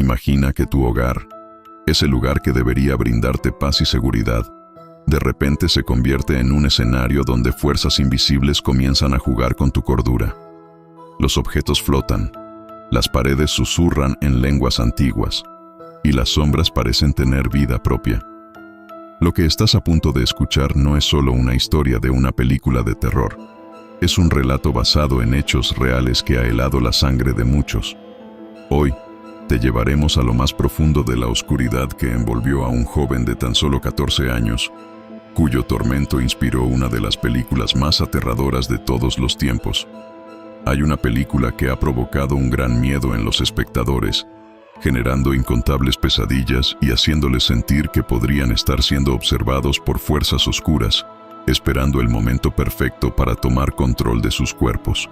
Imagina que tu hogar, ese lugar que debería brindarte paz y seguridad, de repente se convierte en un escenario donde fuerzas invisibles comienzan a jugar con tu cordura. Los objetos flotan, las paredes susurran en lenguas antiguas, y las sombras parecen tener vida propia. Lo que estás a punto de escuchar no es solo una historia de una película de terror. Es un relato basado en hechos reales que ha helado la sangre de muchos. Hoy, te llevaremos a lo más profundo de la oscuridad que envolvió a un joven de tan solo 14 años, cuyo tormento inspiró una de las películas más aterradoras de todos los tiempos. Hay una película que ha provocado un gran miedo en los espectadores, generando incontables pesadillas y haciéndoles sentir que podrían estar siendo observados por fuerzas oscuras, esperando el momento perfecto para tomar control de sus cuerpos.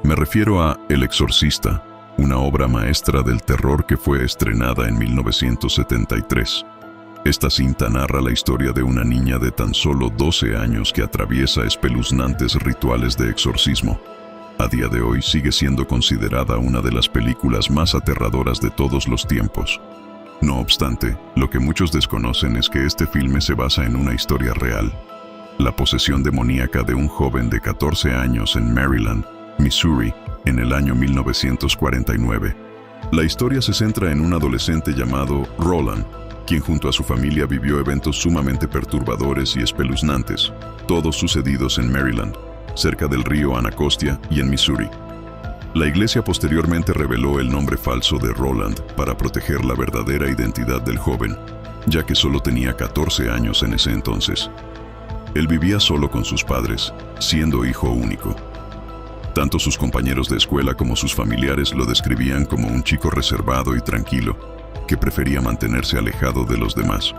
Me refiero a El Exorcista, una obra maestra del terror que fue estrenada en 1973. Esta cinta narra la historia de una niña de tan solo 12 años que atraviesa espeluznantes rituales de exorcismo. A día de hoy sigue siendo considerada una de las películas más aterradoras de todos los tiempos. No obstante, lo que muchos desconocen es que este filme se basa en una historia real. La posesión demoníaca de un joven de 14 años en Maryland, Missouri, en el año 1949. La historia se centra en un adolescente llamado Roland, quien junto a su familia vivió eventos sumamente perturbadores y espeluznantes, todos sucedidos en Maryland, cerca del río Anacostia y en Missouri. La iglesia posteriormente reveló el nombre falso de Roland para proteger la verdadera identidad del joven, ya que solo tenía 14 años en ese entonces. Él vivía solo con sus padres, siendo hijo único. Tanto sus compañeros de escuela como sus familiares lo describían como un chico reservado y tranquilo, que prefería mantenerse alejado de los demás.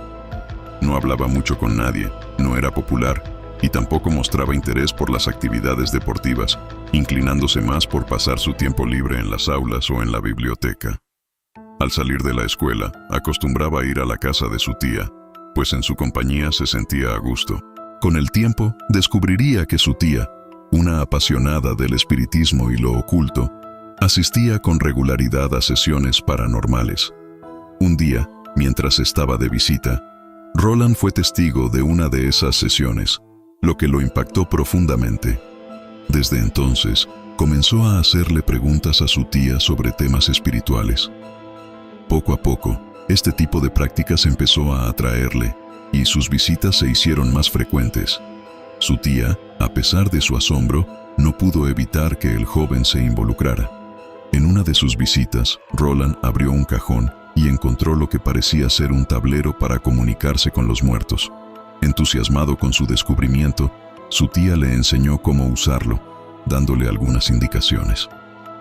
No hablaba mucho con nadie, no era popular, y tampoco mostraba interés por las actividades deportivas, inclinándose más por pasar su tiempo libre en las aulas o en la biblioteca. Al salir de la escuela, acostumbraba a ir a la casa de su tía, pues en su compañía se sentía a gusto. Con el tiempo, descubriría que su tía, una apasionada del espiritismo y lo oculto, asistía con regularidad a sesiones paranormales. Un día, mientras estaba de visita, Roland fue testigo de una de esas sesiones, lo que lo impactó profundamente. Desde entonces, comenzó a hacerle preguntas a su tía sobre temas espirituales. Poco a poco, este tipo de prácticas empezó a atraerle, y sus visitas se hicieron más frecuentes. Su tía, a pesar de su asombro, no pudo evitar que el joven se involucrara. En una de sus visitas, Roland abrió un cajón y encontró lo que parecía ser un tablero para comunicarse con los muertos. Entusiasmado con su descubrimiento, su tía le enseñó cómo usarlo, dándole algunas indicaciones.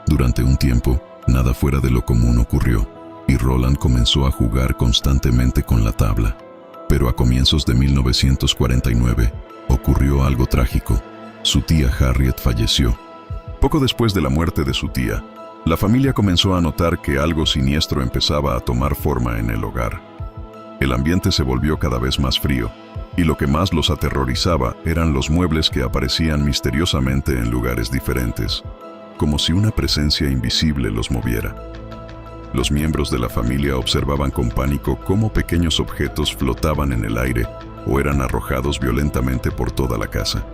Durante un tiempo, nada fuera de lo común ocurrió, y Roland comenzó a jugar constantemente con la tabla. Pero a comienzos de 1949, ocurrió algo trágico. Su tía Harriet falleció. Poco después de la muerte de su tía, la familia comenzó a notar que algo siniestro empezaba a tomar forma en el hogar. El ambiente se volvió cada vez más frío, y lo que más los aterrorizaba eran los muebles que aparecían misteriosamente en lugares diferentes, como si una presencia invisible los moviera. Los miembros de la familia observaban con pánico cómo pequeños objetos flotaban en el aire o eran arrojados violentamente por toda la casa.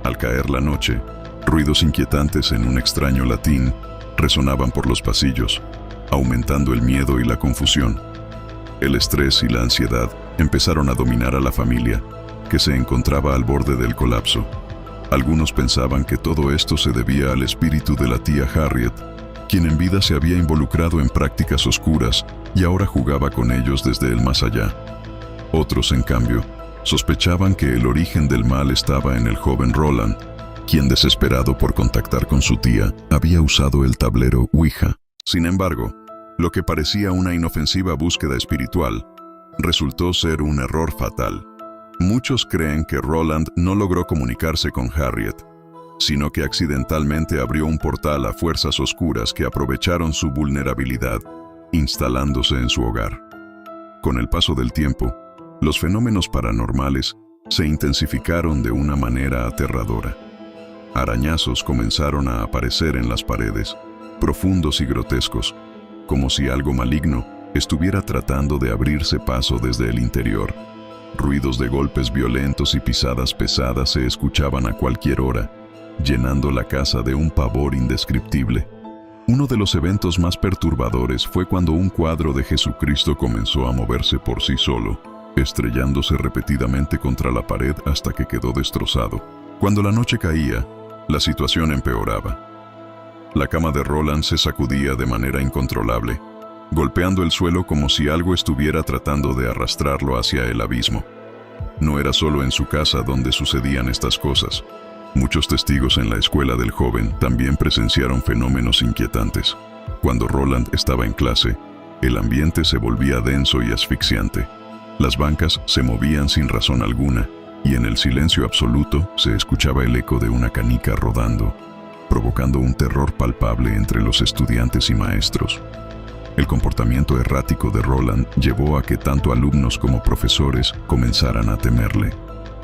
Al caer la noche, ruidos inquietantes en un extraño latín resonaban por los pasillos, aumentando el miedo y la confusión. El estrés y la ansiedad empezaron a dominar a la familia, que se encontraba al borde del colapso. Algunos pensaban que todo esto se debía al espíritu de la tía Harriet, quien en vida se había involucrado en prácticas oscuras y ahora jugaba con ellos desde el más allá. Otros, en cambio, sospechaban que el origen del mal estaba en el joven Roland, quien, desesperado por contactar con su tía, había usado el tablero Ouija. Sin embargo, lo que parecía una inofensiva búsqueda espiritual resultó ser un error fatal. Muchos creen que Roland no logró comunicarse con Harriet, sino que accidentalmente abrió un portal a fuerzas oscuras que aprovecharon su vulnerabilidad, instalándose en su hogar. Con el paso del tiempo, los fenómenos paranormales se intensificaron de una manera aterradora. Arañazos comenzaron a aparecer en las paredes, profundos y grotescos, como si algo maligno estuviera tratando de abrirse paso desde el interior. Ruidos de golpes violentos y pisadas pesadas se escuchaban a cualquier hora, llenando la casa de un pavor indescriptible. Uno de los eventos más perturbadores fue cuando un cuadro de Jesucristo comenzó a moverse por sí solo, estrellándose repetidamente contra la pared hasta que quedó destrozado. Cuando la noche caía, la situación empeoraba. La cama de Roland se sacudía de manera incontrolable, golpeando el suelo como si algo estuviera tratando de arrastrarlo hacia el abismo. No era solo en su casa donde sucedían estas cosas. Muchos testigos en la escuela del joven también presenciaron fenómenos inquietantes. Cuando Roland estaba en clase, el ambiente se volvía denso y asfixiante. Las bancas se movían sin razón alguna, y en el silencio absoluto se escuchaba el eco de una canica rodando, provocando un terror palpable entre los estudiantes y maestros. El comportamiento errático de Roland llevó a que tanto alumnos como profesores comenzaran a temerle.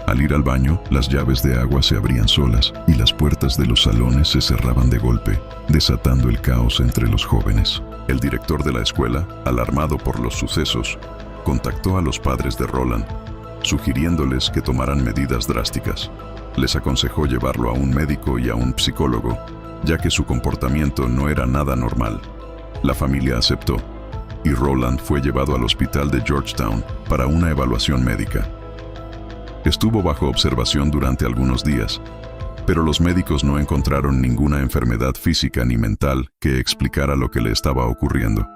Al ir al baño, las llaves de agua se abrían solas y las puertas de los salones se cerraban de golpe, desatando el caos entre los jóvenes. El director de la escuela, alarmado por los sucesos, contactó a los padres de Roland, sugiriéndoles que tomaran medidas drásticas. Les aconsejó llevarlo a un médico y a un psicólogo, ya que su comportamiento no era nada normal. La familia aceptó, y Roland fue llevado al hospital de Georgetown para una evaluación médica. Estuvo bajo observación durante algunos días, pero los médicos no encontraron ninguna enfermedad física ni mental que explicara lo que le estaba ocurriendo.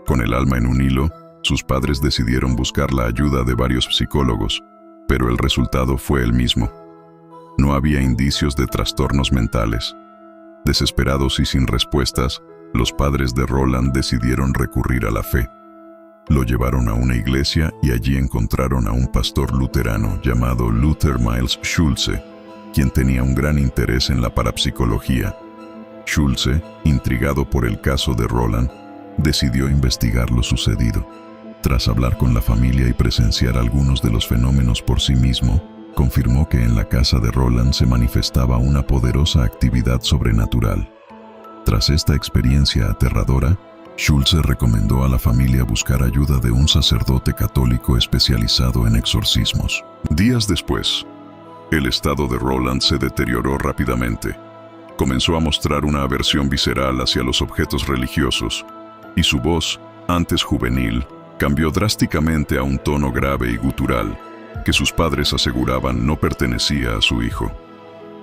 Con el alma en un hilo, sus padres decidieron buscar la ayuda de varios psicólogos, pero el resultado fue el mismo. No había indicios de trastornos mentales. Desesperados y sin respuestas, los padres de Roland decidieron recurrir a la fe. Lo llevaron a una iglesia y allí encontraron a un pastor luterano llamado Luther Miles Schulze, quien tenía un gran interés en la parapsicología. Schulze, intrigado por el caso de Roland, decidió investigar lo sucedido. Tras hablar con la familia y presenciar algunos de los fenómenos por sí mismo, confirmó que en la casa de Roland se manifestaba una poderosa actividad sobrenatural. Tras esta experiencia aterradora, Schulze recomendó a la familia buscar ayuda de un sacerdote católico especializado en exorcismos. Días después, el estado de Roland se deterioró rápidamente. Comenzó a mostrar una aversión visceral hacia los objetos religiosos, y su voz, antes juvenil, cambió drásticamente a un tono grave y gutural, que sus padres aseguraban no pertenecía a su hijo.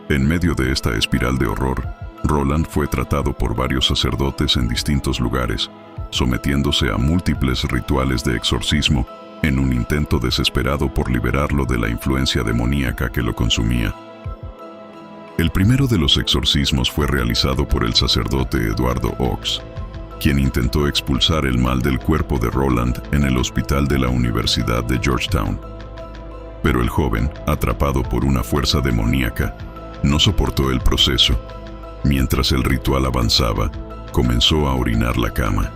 En medio de esta espiral de horror, Roland fue tratado por varios sacerdotes en distintos lugares, sometiéndose a múltiples rituales de exorcismo en un intento desesperado por liberarlo de la influencia demoníaca que lo consumía. El primero de los exorcismos fue realizado por el sacerdote Eduardo Ox, quien intentó expulsar el mal del cuerpo de Roland en el hospital de la Universidad de Georgetown. Pero el joven, atrapado por una fuerza demoníaca, no soportó el proceso. Mientras el ritual avanzaba, comenzó a orinar la cama,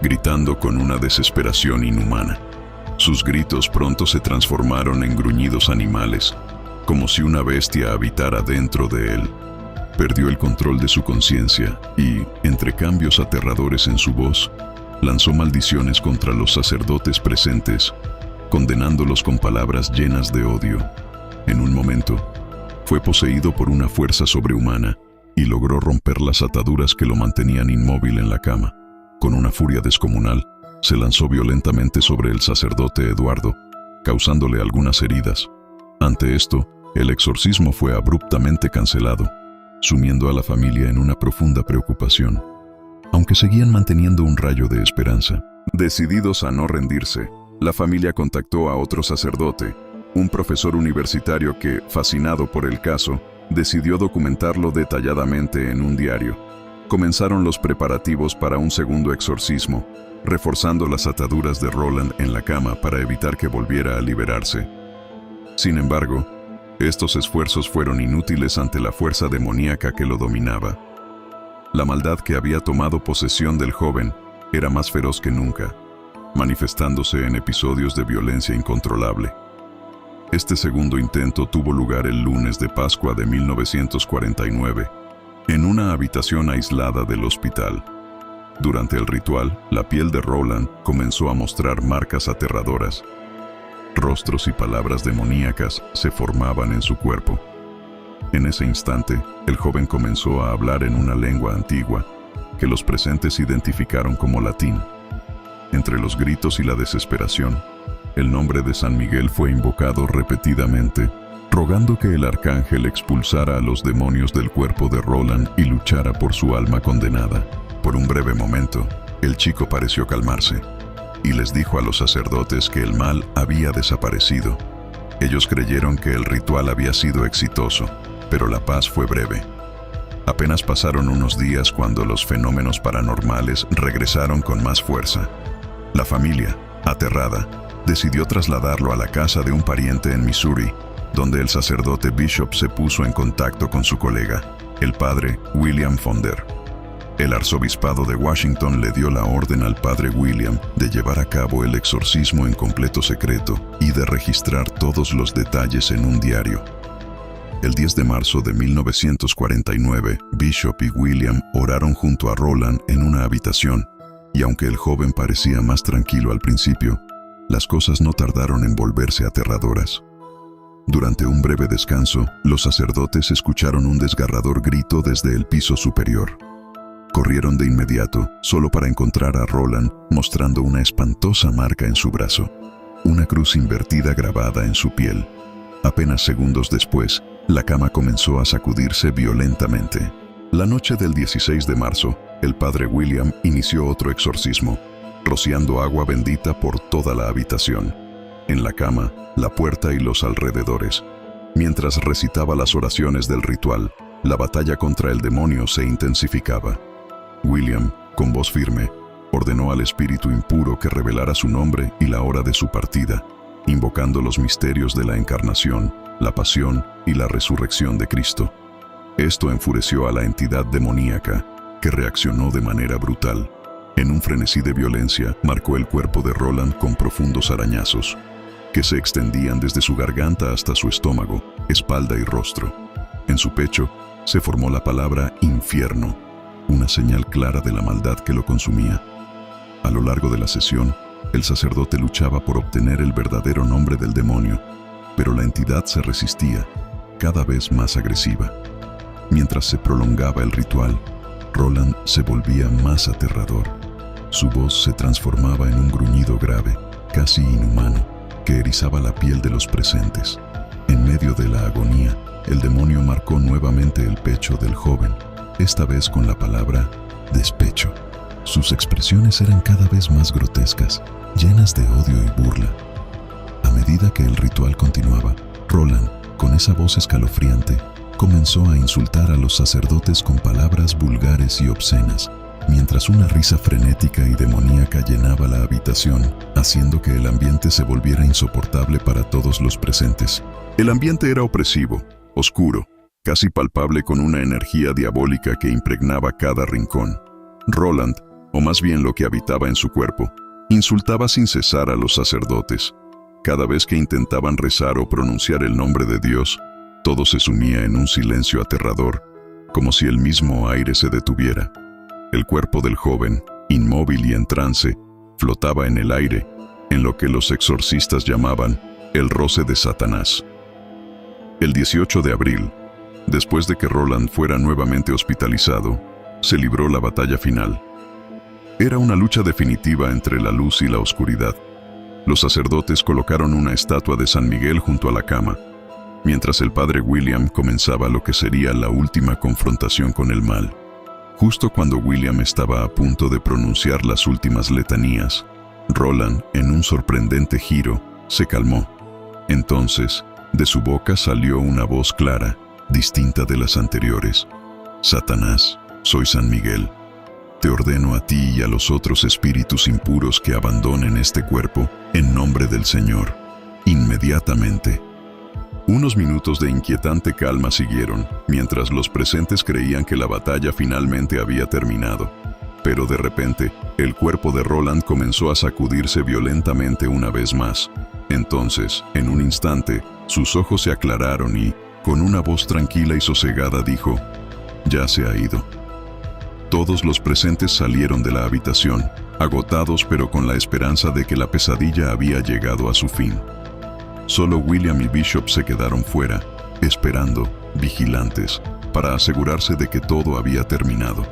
gritando con una desesperación inhumana. Sus gritos pronto se transformaron en gruñidos animales, como si una bestia habitara dentro de él. Perdió el control de su conciencia y, entre cambios aterradores en su voz, lanzó maldiciones contra los sacerdotes presentes, condenándolos con palabras llenas de odio. En un momento, fue poseído por una fuerza sobrehumana y logró romper las ataduras que lo mantenían inmóvil en la cama. Con una furia descomunal, se lanzó violentamente sobre el sacerdote Eduardo, causándole algunas heridas. Ante esto, el exorcismo fue abruptamente cancelado, sumiendo a la familia en una profunda preocupación, aunque seguían manteniendo un rayo de esperanza. Decididos a no rendirse, la familia contactó a otro sacerdote, un profesor universitario que, fascinado por el caso, decidió documentarlo detalladamente en un diario. Comenzaron los preparativos para un segundo exorcismo, reforzando las ataduras de Roland en la cama para evitar que volviera a liberarse. Sin embargo, estos esfuerzos fueron inútiles ante la fuerza demoníaca que lo dominaba. La maldad que había tomado posesión del joven era más feroz que nunca, manifestándose en episodios de violencia incontrolable. Este segundo intento tuvo lugar el lunes de Pascua de 1949, en una habitación aislada del hospital. Durante el ritual, la piel de Roland comenzó a mostrar marcas aterradoras. Rostros y palabras demoníacas se formaban en su cuerpo. En ese instante, el joven comenzó a hablar en una lengua antigua, que los presentes identificaron como latín. Entre los gritos y la desesperación, el nombre de San Miguel fue invocado repetidamente, rogando que el arcángel expulsara a los demonios del cuerpo de Roland y luchara por su alma condenada. Por un breve momento, el chico pareció calmarse, y les dijo a los sacerdotes que el mal había desaparecido. Ellos creyeron que el ritual había sido exitoso, pero la paz fue breve. Apenas pasaron unos días cuando los fenómenos paranormales regresaron con más fuerza. La familia, aterrada, decidió trasladarlo a la casa de un pariente en Missouri, donde el sacerdote Bishop se puso en contacto con su colega, el padre William Fonder. El arzobispado de Washington le dio la orden al padre William de llevar a cabo el exorcismo en completo secreto y de registrar todos los detalles en un diario. El 10 de marzo de 1949, Bishop y William oraron junto a Roland en una habitación, y aunque el joven parecía más tranquilo al principio, las cosas no tardaron en volverse aterradoras. Durante un breve descanso, los sacerdotes escucharon un desgarrador grito desde el piso superior. Corrieron de inmediato, solo para encontrar a Roland mostrando una espantosa marca en su brazo, una cruz invertida grabada en su piel. Apenas segundos después, la cama comenzó a sacudirse violentamente. La noche del 16 de marzo, el padre William inició otro exorcismo, rociando agua bendita por toda la habitación, en la cama, la puerta y los alrededores. Mientras recitaba las oraciones del ritual, la batalla contra el demonio se intensificaba. William, con voz firme, ordenó al espíritu impuro que revelara su nombre y la hora de su partida, invocando los misterios de la encarnación, la pasión y la resurrección de Cristo. Esto enfureció a la entidad demoníaca, que reaccionó de manera brutal. En un frenesí de violencia, marcó el cuerpo de Roland con profundos arañazos, que se extendían desde su garganta hasta su estómago, espalda y rostro. En su pecho se formó la palabra infierno, una señal clara de la maldad que lo consumía. A lo largo de la sesión, el sacerdote luchaba por obtener el verdadero nombre del demonio, pero la entidad se resistía, cada vez más agresiva. Mientras se prolongaba el ritual, Roland se volvía más aterrador. Su voz se transformaba en un gruñido grave, casi inhumano, que erizaba la piel de los presentes. En medio de la agonía, el demonio marcó nuevamente el pecho del joven, esta vez con la palabra despecho. Sus expresiones eran cada vez más grotescas, llenas de odio y burla. A medida que el ritual continuaba, Roland, con esa voz escalofriante, comenzó a insultar a los sacerdotes con palabras vulgares y obscenas, mientras una risa frenética y demoníaca llenaba la habitación, haciendo que el ambiente se volviera insoportable para todos los presentes. El ambiente era opresivo, oscuro, casi palpable, con una energía diabólica que impregnaba cada rincón. Roland, o más bien lo que habitaba en su cuerpo, insultaba sin cesar a los sacerdotes. Cada vez que intentaban rezar o pronunciar el nombre de Dios, todo se sumía en un silencio aterrador, como si el mismo aire se detuviera. El cuerpo del joven, inmóvil y en trance, flotaba en el aire, en lo que los exorcistas llamaban el roce de Satanás. El 18 de abril, después de que Roland fuera nuevamente hospitalizado, se libró la batalla final. Era una lucha definitiva entre la luz y la oscuridad. Los sacerdotes colocaron una estatua de San Miguel junto a la cama, mientras el padre William comenzaba lo que sería la última confrontación con el mal. Justo cuando William estaba a punto de pronunciar las últimas letanías, Roland, en un sorprendente giro, se calmó. Entonces, de su boca salió una voz clara, distinta de las anteriores. Satanás, soy San Miguel. Te ordeno a ti y a los otros espíritus impuros que abandonen este cuerpo, en nombre del Señor, inmediatamente. Unos minutos de inquietante calma siguieron, mientras los presentes creían que la batalla finalmente había terminado. Pero de repente, el cuerpo de Roland comenzó a sacudirse violentamente una vez más. Entonces, en un instante, sus ojos se aclararon y, con una voz tranquila y sosegada, dijo: «Ya se ha ido». Todos los presentes salieron de la habitación, agotados pero con la esperanza de que la pesadilla había llegado a su fin. Solo William y Bishop se quedaron fuera, esperando, vigilantes, para asegurarse de que todo había terminado.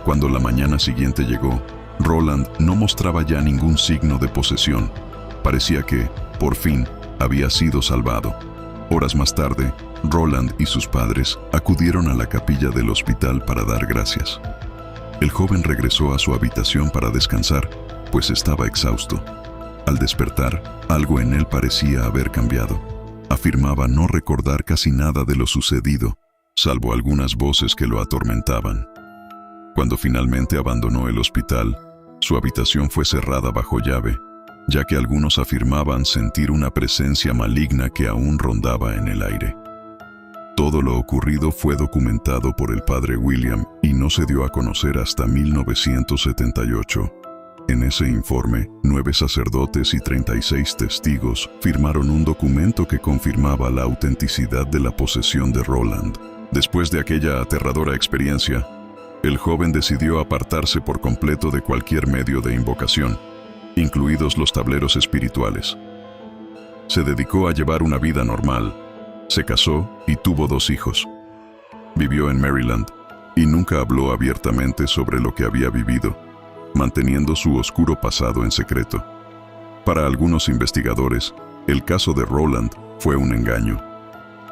Cuando la mañana siguiente llegó, Roland no mostraba ya ningún signo de posesión. Parecía que, por fin, había sido salvado. Horas más tarde, Roland y sus padres acudieron a la capilla del hospital para dar gracias. El joven regresó a su habitación para descansar, pues estaba exhausto. Al despertar, algo en él parecía haber cambiado. Afirmaba no recordar casi nada de lo sucedido, salvo algunas voces que lo atormentaban. Cuando finalmente abandonó el hospital, su habitación fue cerrada bajo llave, ya que algunos afirmaban sentir una presencia maligna que aún rondaba en el aire. Todo lo ocurrido fue documentado por el padre William y no se dio a conocer hasta 1978. En ese informe, 9 sacerdotes y 36 testigos firmaron un documento que confirmaba la autenticidad de la posesión de Roland. Después de aquella aterradora experiencia, el joven decidió apartarse por completo de cualquier medio de invocación, incluidos los tableros espirituales. Se dedicó a llevar una vida normal, se casó y tuvo 2 hijos. Vivió en Maryland y nunca habló abiertamente sobre lo que había vivido, manteniendo su oscuro pasado en secreto. Para algunos investigadores, el caso de Roland fue un engaño,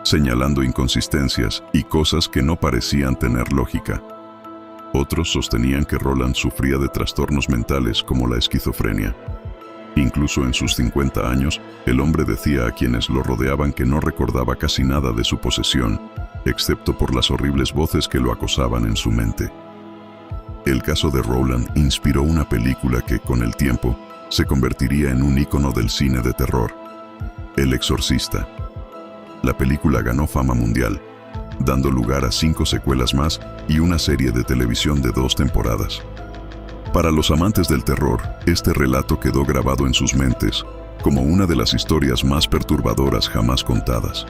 señalando inconsistencias y cosas que no parecían tener lógica. Otros sostenían que Roland sufría de trastornos mentales como la esquizofrenia. Incluso en sus 50 años, el hombre decía a quienes lo rodeaban que no recordaba casi nada de su posesión, excepto por las horribles voces que lo acosaban en su mente. El caso de Roland inspiró una película que, con el tiempo, se convertiría en un ícono del cine de terror: El Exorcista. La película ganó fama mundial, dando lugar a 5 secuelas más y una serie de televisión de 2 temporadas. Para los amantes del terror, este relato quedó grabado en sus mentes como una de las historias más perturbadoras jamás contadas.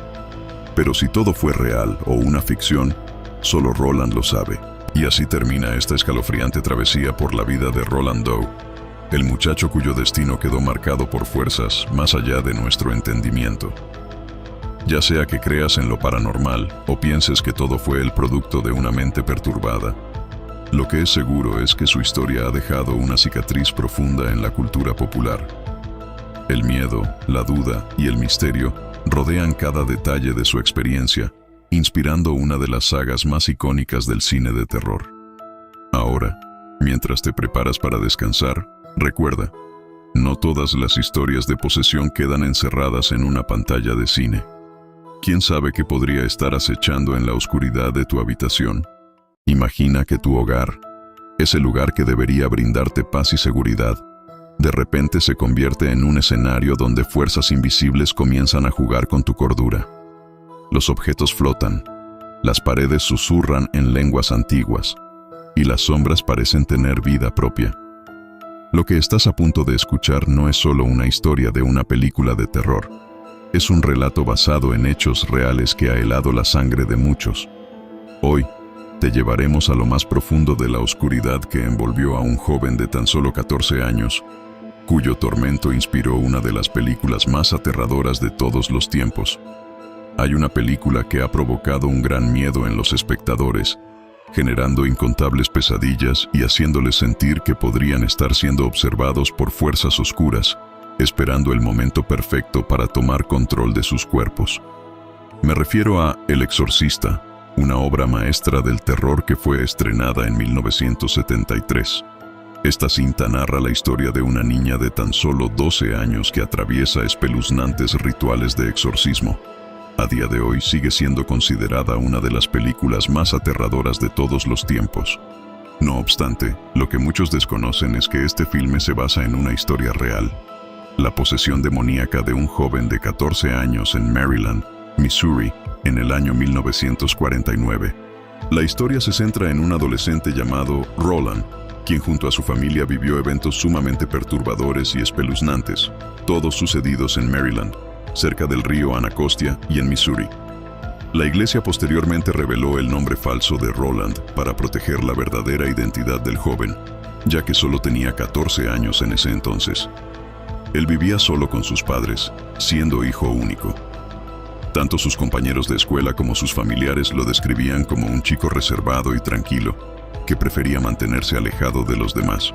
Pero si todo fue real o una ficción, solo Roland lo sabe. Y así termina esta escalofriante travesía por la vida de Roland Doe, el muchacho cuyo destino quedó marcado por fuerzas más allá de nuestro entendimiento. Ya sea que creas en lo paranormal o pienses que todo fue el producto de una mente perturbada, lo que es seguro es que su historia ha dejado una cicatriz profunda en la cultura popular. El miedo, la duda y el misterio rodean cada detalle de su experiencia, inspirando una de las sagas más icónicas del cine de terror. Ahora, mientras te preparas para descansar, recuerda, no todas las historias de posesión quedan encerradas en una pantalla de cine. ¿Quién sabe qué podría estar acechando en la oscuridad de tu habitación? Imagina que tu hogar, ese lugar que debería brindarte paz y seguridad, de repente se convierte en un escenario donde fuerzas invisibles comienzan a jugar con tu cordura. Los objetos flotan, las paredes susurran en lenguas antiguas, y las sombras parecen tener vida propia. Lo que estás a punto de escuchar no es solo una historia de una película de terror. Es un relato basado en hechos reales que ha helado la sangre de muchos. Hoy, te llevaremos a lo más profundo de la oscuridad que envolvió a un joven de tan solo 14 años, cuyo tormento inspiró una de las películas más aterradoras de todos los tiempos. Hay una película que ha provocado un gran miedo en los espectadores, generando incontables pesadillas y haciéndoles sentir que podrían estar siendo observados por fuerzas oscuras, esperando el momento perfecto para tomar control de sus cuerpos. Me refiero a El Exorcista, una obra maestra del terror que fue estrenada en 1973. Esta cinta narra la historia de una niña de tan solo 12 años que atraviesa espeluznantes rituales de exorcismo. A día de hoy sigue siendo considerada una de las películas más aterradoras de todos los tiempos. No obstante, lo que muchos desconocen es que este filme se basa en una historia real: la posesión demoníaca de un joven de 14 años en Maryland, Missouri, en el año 1949. La historia se centra en un adolescente llamado Roland, quien junto a su familia vivió eventos sumamente perturbadores y espeluznantes, todos sucedidos en Maryland, cerca del río Anacostia y en Missouri. La iglesia posteriormente reveló el nombre falso de Roland para proteger la verdadera identidad del joven, ya que solo tenía 14 años en ese entonces. Él vivía solo con sus padres, siendo hijo único. Tanto sus compañeros de escuela como sus familiares lo describían como un chico reservado y tranquilo, que prefería mantenerse alejado de los demás.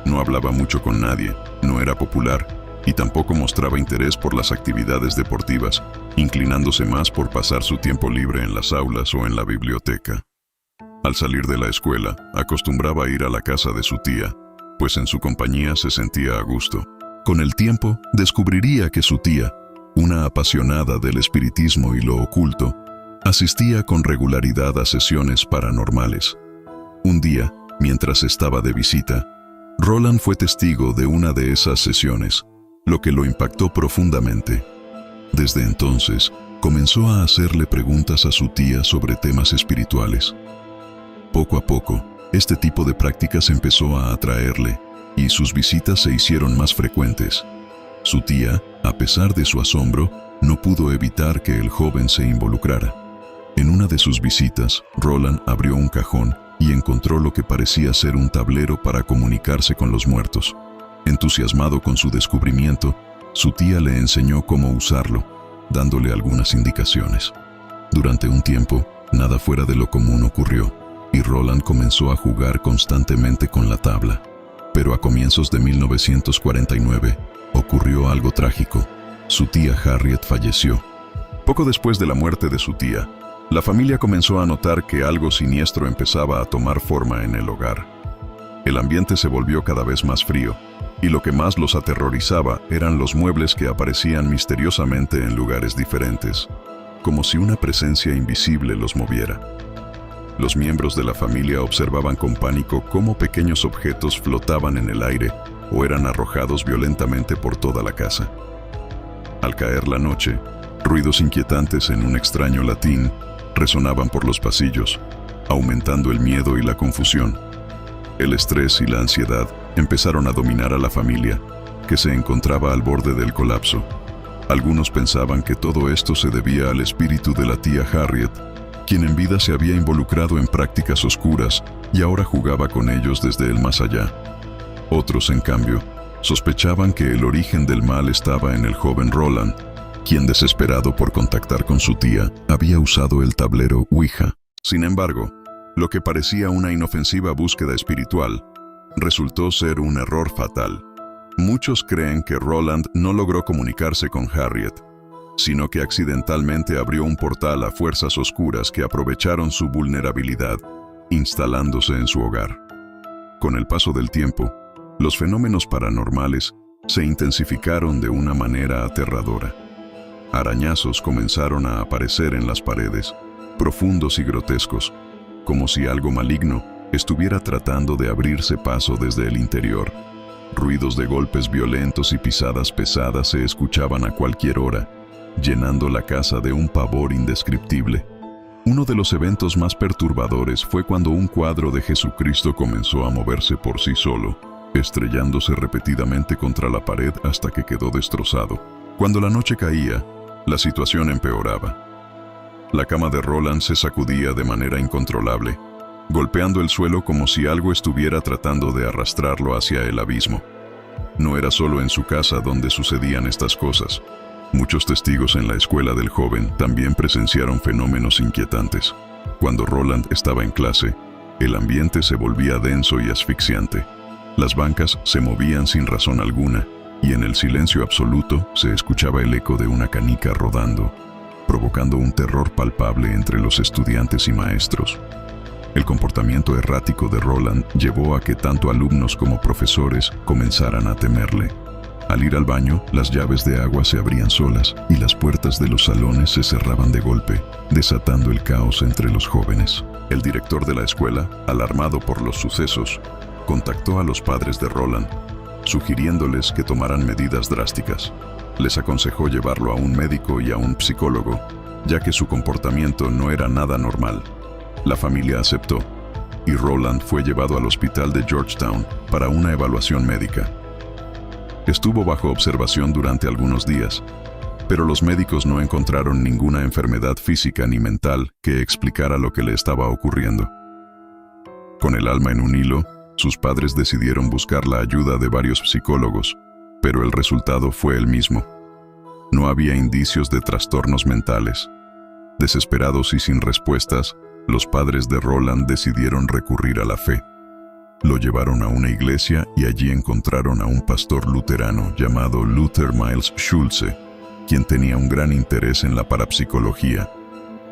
No hablaba mucho con nadie, no era popular y tampoco mostraba interés por las actividades deportivas, inclinándose más por pasar su tiempo libre en las aulas o en la biblioteca. Al salir de la escuela, acostumbraba a ir a la casa de su tía, pues en su compañía se sentía a gusto. Con el tiempo, descubriría que su tía, una apasionada del espiritismo y lo oculto, asistía con regularidad a sesiones paranormales. Un día, mientras estaba de visita, Roland fue testigo de una de esas sesiones, lo que lo impactó profundamente. Desde entonces, comenzó a hacerle preguntas a su tía sobre temas espirituales. Poco a poco, este tipo de prácticas empezó a atraerle, y sus visitas se hicieron más frecuentes. Su tía, a pesar de su asombro, no pudo evitar que el joven se involucrara. En una de sus visitas, Roland abrió un cajón y encontró lo que parecía ser un tablero para comunicarse con los muertos. Entusiasmado con su descubrimiento, su tía le enseñó cómo usarlo, dándole algunas indicaciones. Durante un tiempo, nada fuera de lo común ocurrió, y Roland comenzó a jugar constantemente con la tabla. Pero a comienzos de 1949, ocurrió algo trágico. Su tía Harriet falleció. Poco después de la muerte de su tía, la familia comenzó a notar que algo siniestro empezaba a tomar forma en el hogar. El ambiente se volvió cada vez más frío, y lo que más los aterrorizaba eran los muebles que aparecían misteriosamente en lugares diferentes, como si una presencia invisible los moviera. Los miembros de la familia observaban con pánico cómo pequeños objetos flotaban en el aire o eran arrojados violentamente por toda la casa. Al caer la noche, ruidos inquietantes en un extraño latín resonaban por los pasillos, aumentando el miedo y la confusión. El estrés y la ansiedad empezaron a dominar a la familia, que se encontraba al borde del colapso. Algunos pensaban que todo esto se debía al espíritu de la tía Harriet, quien en vida se había involucrado en prácticas oscuras y ahora jugaba con ellos desde el más allá. Otros, en cambio, sospechaban que el origen del mal estaba en el joven Roland, quien, desesperado por contactar con su tía, había usado el tablero Ouija. Sin embargo, lo que parecía una inofensiva búsqueda espiritual resultó ser un error fatal. Muchos creen que Roland no logró comunicarse con Harriet, sino que accidentalmente abrió un portal a fuerzas oscuras que aprovecharon su vulnerabilidad, instalándose en su hogar. Con el paso del tiempo, los fenómenos paranormales se intensificaron de una manera aterradora. Arañazos comenzaron a aparecer en las paredes, profundos y grotescos, como si algo maligno estuviera tratando de abrirse paso desde el interior. Ruidos de golpes violentos y pisadas pesadas se escuchaban a cualquier hora, llenando la casa de un pavor indescriptible. Uno de los eventos más perturbadores fue cuando un cuadro de Jesucristo comenzó a moverse por sí solo, estrellándose repetidamente contra la pared hasta que quedó destrozado. Cuando la noche caía, la situación empeoraba. La cama de Roland se sacudía de manera incontrolable, golpeando el suelo como si algo estuviera tratando de arrastrarlo hacia el abismo. No era solo en su casa donde sucedían estas cosas. Muchos testigos en la escuela del joven también presenciaron fenómenos inquietantes. Cuando Roland estaba en clase, el ambiente se volvía denso y asfixiante. Las bancas se movían sin razón alguna, y en el silencio absoluto se escuchaba el eco de una canica rodando, provocando un terror palpable entre los estudiantes y maestros. El comportamiento errático de Roland llevó a que tanto alumnos como profesores comenzaran a temerle. Al ir al baño, las llaves de agua se abrían solas y las puertas de los salones se cerraban de golpe, desatando el caos entre los jóvenes. El director de la escuela, alarmado por los sucesos, contactó a los padres de Roland, sugiriéndoles que tomaran medidas drásticas. Les aconsejó llevarlo a un médico y a un psicólogo, ya que su comportamiento no era nada normal. La familia aceptó, y Roland fue llevado al hospital de Georgetown para una evaluación médica. Estuvo bajo observación durante algunos días, pero los médicos no encontraron ninguna enfermedad física ni mental que explicara lo que le estaba ocurriendo. Con el alma en un hilo, sus padres decidieron buscar la ayuda de varios psicólogos, pero el resultado fue el mismo. No había indicios de trastornos mentales. Desesperados y sin respuestas, los padres de Roland decidieron recurrir a la fe. Lo llevaron a una iglesia y allí encontraron a un pastor luterano llamado Luther Miles Schulze, quien tenía un gran interés en la parapsicología.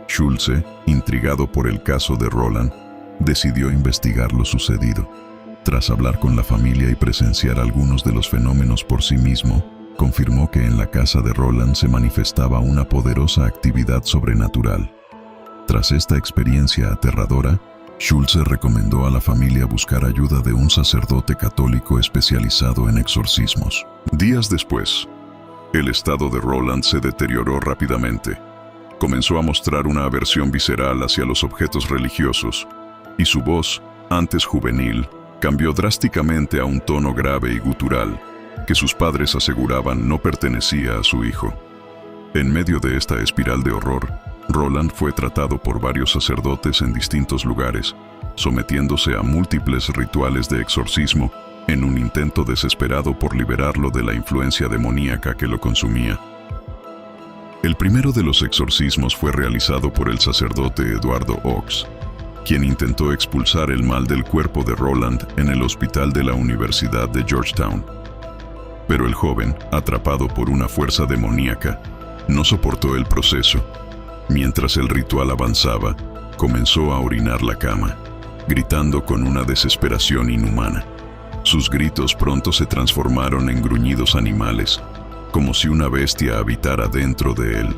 Schulze, intrigado por el caso de Roland, decidió investigar lo sucedido. Tras hablar con la familia y presenciar algunos de los fenómenos por sí mismo, confirmó que en la casa de Roland se manifestaba una poderosa actividad sobrenatural. Tras esta experiencia aterradora, Schulze recomendó a la familia buscar ayuda de un sacerdote católico especializado en exorcismos. Días después, el estado de Roland se deterioró rápidamente. Comenzó a mostrar una aversión visceral hacia los objetos religiosos, y su voz, antes juvenil, cambió drásticamente a un tono grave y gutural, que sus padres aseguraban no pertenecía a su hijo. En medio de esta espiral de horror, Roland fue tratado por varios sacerdotes en distintos lugares, sometiéndose a múltiples rituales de exorcismo en un intento desesperado por liberarlo de la influencia demoníaca que lo consumía. El primero de los exorcismos fue realizado por el sacerdote Eduardo Ox, quien intentó expulsar el mal del cuerpo de Roland en el hospital de la Universidad de Georgetown. Pero el joven, atrapado por una fuerza demoníaca, no soportó el proceso. Mientras el ritual avanzaba, comenzó a orinar la cama, gritando con una desesperación inhumana. Sus gritos pronto se transformaron en gruñidos animales, como si una bestia habitara dentro de él.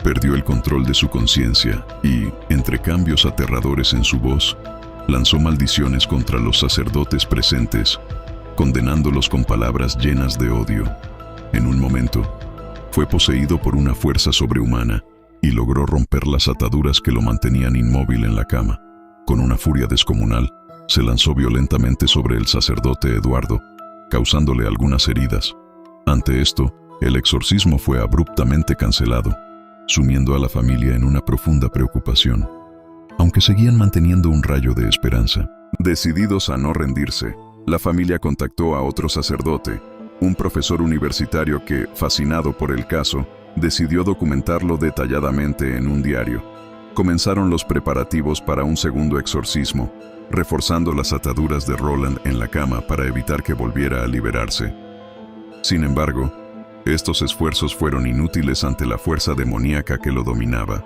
Perdió el control de su conciencia y, entre cambios aterradores en su voz, lanzó maldiciones contra los sacerdotes presentes, condenándolos con palabras llenas de odio. En un momento, fue poseído por una fuerza sobrehumana y logró romper las ataduras que lo mantenían inmóvil en la cama. Con una furia descomunal, se lanzó violentamente sobre el sacerdote Eduardo, causándole algunas heridas. Ante esto, el exorcismo fue abruptamente cancelado, sumiendo a la familia en una profunda preocupación, aunque seguían manteniendo un rayo de esperanza. Decididos a no rendirse, la familia contactó a otro sacerdote, un profesor universitario que, fascinado por el caso, decidió documentarlo detalladamente en un diario. Comenzaron los preparativos para un segundo exorcismo, reforzando las ataduras de Roland en la cama para evitar que volviera a liberarse. Sin embargo, estos esfuerzos fueron inútiles ante la fuerza demoníaca que lo dominaba.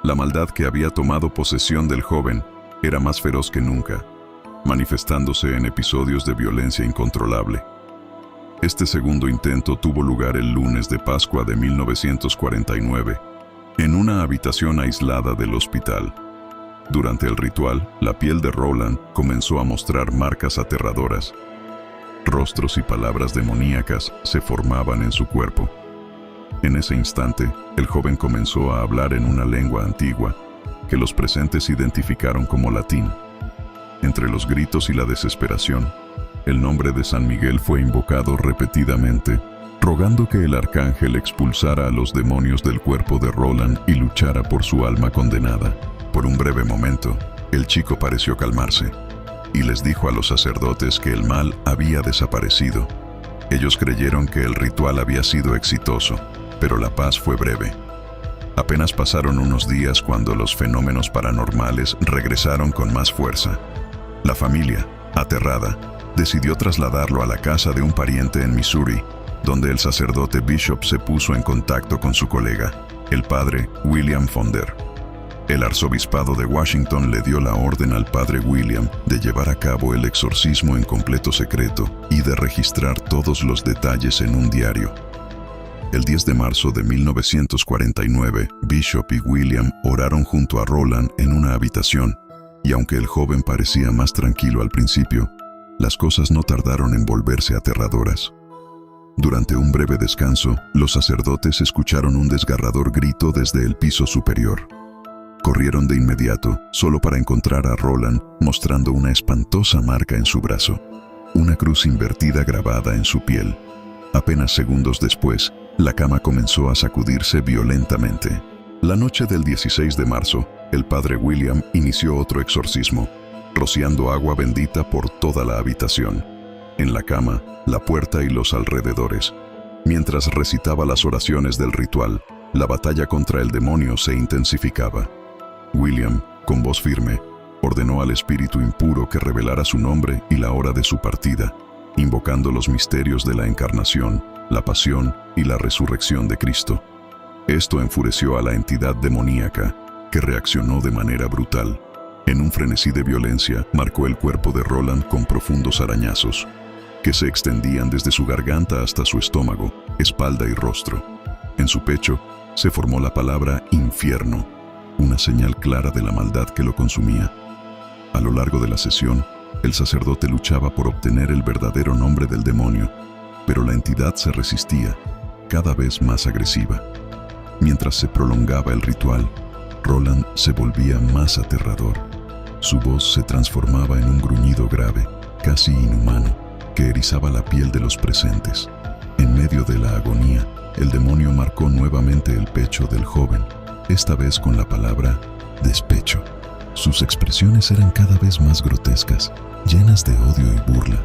La maldad que había tomado posesión del joven era más feroz que nunca, manifestándose en episodios de violencia incontrolable. Este segundo intento tuvo lugar el lunes de Pascua de 1949, en una habitación aislada del hospital. Durante el ritual, la piel de Roland comenzó a mostrar marcas aterradoras. Rostros y palabras demoníacas se formaban en su cuerpo. En ese instante, el joven comenzó a hablar en una lengua antigua, que los presentes identificaron como latín. Entre los gritos y la desesperación, el nombre de San Miguel fue invocado repetidamente, rogando que el arcángel expulsara a los demonios del cuerpo de Roland y luchara por su alma condenada. Por un breve momento, el chico pareció calmarse, y les dijo a los sacerdotes que el mal había desaparecido. Ellos creyeron que el ritual había sido exitoso, pero la paz fue breve. Apenas pasaron unos días cuando los fenómenos paranormales regresaron con más fuerza. La familia, aterrada, decidió trasladarlo a la casa de un pariente en Missouri, donde el sacerdote Bishop se puso en contacto con su colega, el padre William Fonder. El arzobispado de Washington le dio la orden al padre William de llevar a cabo el exorcismo en completo secreto y de registrar todos los detalles en un diario. El 10 de marzo de 1949, Bishop y William oraron junto a Roland en una habitación, y aunque el joven parecía más tranquilo al principio, las cosas no tardaron en volverse aterradoras. Durante un breve descanso, los sacerdotes escucharon un desgarrador grito desde el piso superior. Corrieron de inmediato, solo para encontrar a Roland mostrando una espantosa marca en su brazo, una cruz invertida grabada en su piel. Apenas segundos después, La cama comenzó a sacudirse violentamente. La noche del 16 de marzo, el padre William inició otro exorcismo, rociando agua bendita por toda la habitación, en la cama, la puerta y los alrededores. Mientras recitaba las oraciones del ritual, la batalla contra el demonio se intensificaba. William, con voz firme, ordenó al espíritu impuro que revelara su nombre y la hora de su partida, invocando los misterios de la encarnación, la pasión y la resurrección de Cristo. Esto enfureció a la entidad demoníaca, que reaccionó de manera brutal. En un frenesí de violencia, marcó el cuerpo de Roland con profundos arañazos, que se extendían desde su garganta hasta su estómago, espalda y rostro. En su pecho se formó la palabra infierno, una señal clara de la maldad que lo consumía. A lo largo de la sesión, el sacerdote luchaba por obtener el verdadero nombre del demonio, pero la entidad se resistía, cada vez más agresiva. Mientras se prolongaba el ritual, Roland se volvía más aterrador. Su voz se transformaba en un gruñido grave, casi inhumano, que erizaba la piel de los presentes. En medio de la agonía, el demonio marcó nuevamente el pecho del joven, esta vez con la palabra despecho. Sus expresiones eran cada vez más grotescas, llenas de odio y burla.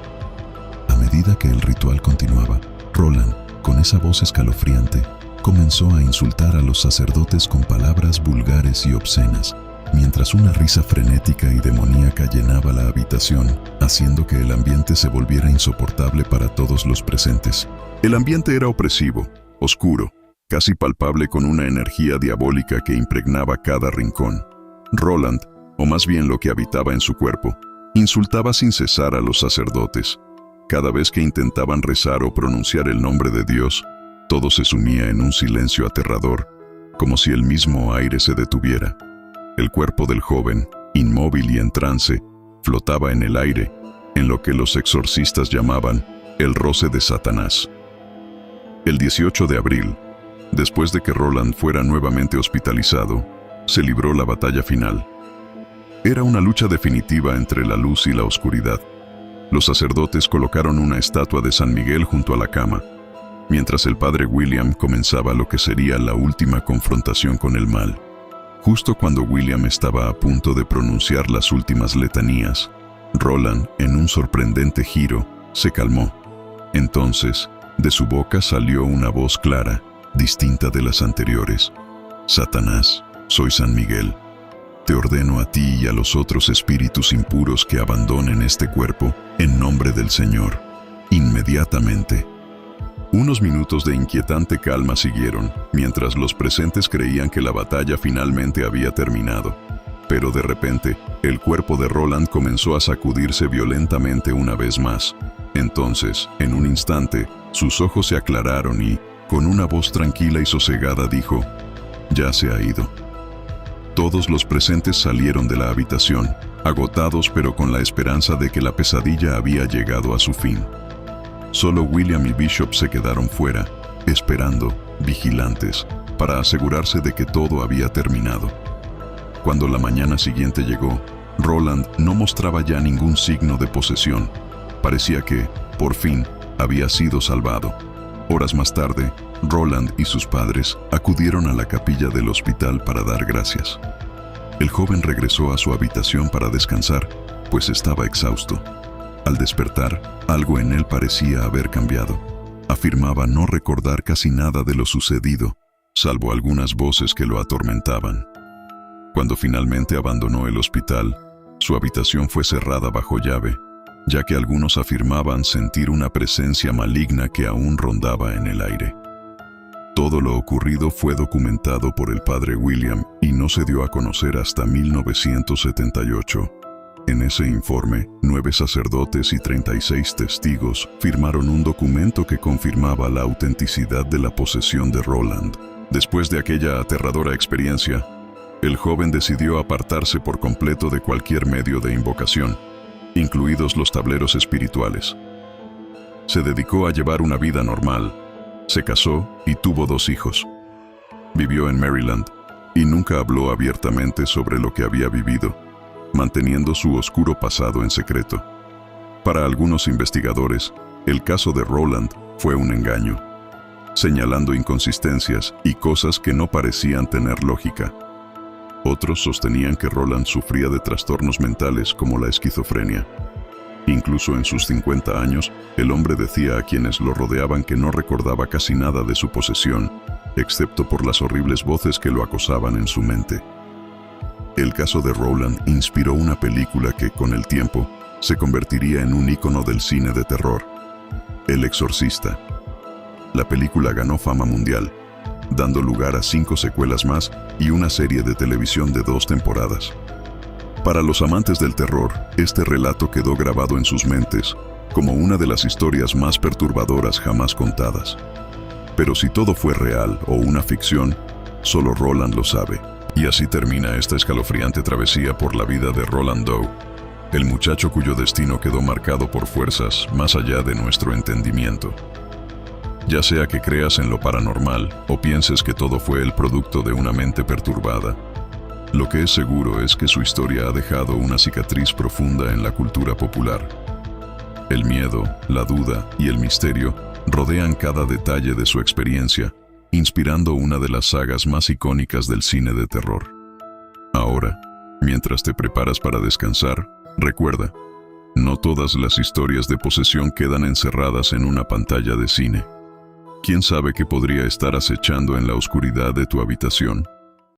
A medida que el ritual continuaba, Roland, con esa voz escalofriante, comenzó a insultar a los sacerdotes con palabras vulgares y obscenas, mientras una risa frenética y demoníaca llenaba la habitación, haciendo que el ambiente se volviera insoportable para todos los presentes. El ambiente era opresivo, oscuro, casi palpable, con una energía diabólica que impregnaba cada rincón. Roland, o más bien lo que habitaba en su cuerpo, insultaba sin cesar a los sacerdotes. Cada vez que intentaban rezar o pronunciar el nombre de Dios, todo se sumía en un silencio aterrador, como si el mismo aire se detuviera. El cuerpo del joven, inmóvil y en trance, flotaba en el aire, en lo que los exorcistas llamaban el roce de Satanás. El 18 de abril, después de que Roland fuera nuevamente hospitalizado, se libró la batalla final. Era una lucha definitiva entre la luz y la oscuridad. Los sacerdotes colocaron una estatua de San Miguel junto a la cama, mientras el padre William comenzaba lo que sería la última confrontación con el mal. Justo cuando William estaba a punto de pronunciar las últimas letanías, Roland, en un sorprendente giro, se calmó. Entonces, de su boca salió una voz clara, distinta de las anteriores. «Satanás, soy San Miguel. Te ordeno a ti y a los otros espíritus impuros que abandonen este cuerpo, en nombre del Señor, inmediatamente». Unos minutos de inquietante calma siguieron, mientras los presentes creían que la batalla finalmente había terminado. Pero de repente, el cuerpo de Roland comenzó a sacudirse violentamente una vez más. Entonces, en un instante, sus ojos se aclararon y, con una voz tranquila y sosegada, dijo: «Ya se ha ido». Todos los presentes salieron de la habitación, agotados pero con la esperanza de que la pesadilla había llegado a su fin. Solo William y Bishop se quedaron fuera, esperando, vigilantes, para asegurarse de que todo había terminado. Cuando la mañana siguiente llegó, Roland no mostraba ya ningún signo de posesión. Parecía que, por fin, había sido salvado. Horas más tarde, Roland y sus padres acudieron a la capilla del hospital para dar gracias. El joven regresó a su habitación para descansar, pues estaba exhausto. Al despertar, algo en él parecía haber cambiado. Afirmaba no recordar casi nada de lo sucedido, salvo algunas voces que lo atormentaban. Cuando finalmente abandonó el hospital, su habitación fue cerrada bajo llave, ya que algunos afirmaban sentir una presencia maligna que aún rondaba en el aire. Todo lo ocurrido fue documentado por el padre William y no se dio a conocer hasta 1978. En ese informe, 9 sacerdotes y 36 testigos firmaron un documento que confirmaba la autenticidad de la posesión de Roland. Después de aquella aterradora experiencia, el joven decidió apartarse por completo de cualquier medio de invocación, incluidos los tableros espirituales. Se dedicó a llevar una vida normal, se casó y tuvo 2 hijos. Vivió en Maryland y nunca habló abiertamente sobre lo que había vivido, manteniendo su oscuro pasado en secreto. Para algunos investigadores, el caso de Roland fue un engaño. señalando inconsistencias y cosas que no parecían tener lógica. Otros sostenían que Roland sufría de trastornos mentales como la esquizofrenia. Incluso en sus 50 años, el hombre decía a quienes lo rodeaban que no recordaba casi nada de su posesión, excepto por las horribles voces que lo acosaban en su mente. El caso de Roland inspiró una película que, con el tiempo, se convertiría en un ícono del cine de terror: El Exorcista. La película ganó fama mundial, dando lugar a 5 secuelas más y una serie de televisión de 2 temporadas. Para los amantes del terror, este relato quedó grabado en sus mentes como una de las historias más perturbadoras jamás contadas. Pero si todo fue real o una ficción, solo Roland lo sabe. Y así termina esta escalofriante travesía por la vida de Roland Doe, el muchacho cuyo destino quedó marcado por fuerzas más allá de nuestro entendimiento. Ya sea que creas en lo paranormal o pienses que todo fue el producto de una mente perturbada, lo que es seguro es que su historia ha dejado una cicatriz profunda en la cultura popular. El miedo, la duda y el misterio rodean cada detalle de su experiencia, inspirando una de las sagas más icónicas del cine de terror. Ahora, mientras te preparas para descansar, recuerda, no todas las historias de posesión quedan encerradas en una pantalla de cine. ¿Quién sabe qué podría estar acechando en la oscuridad de tu habitación?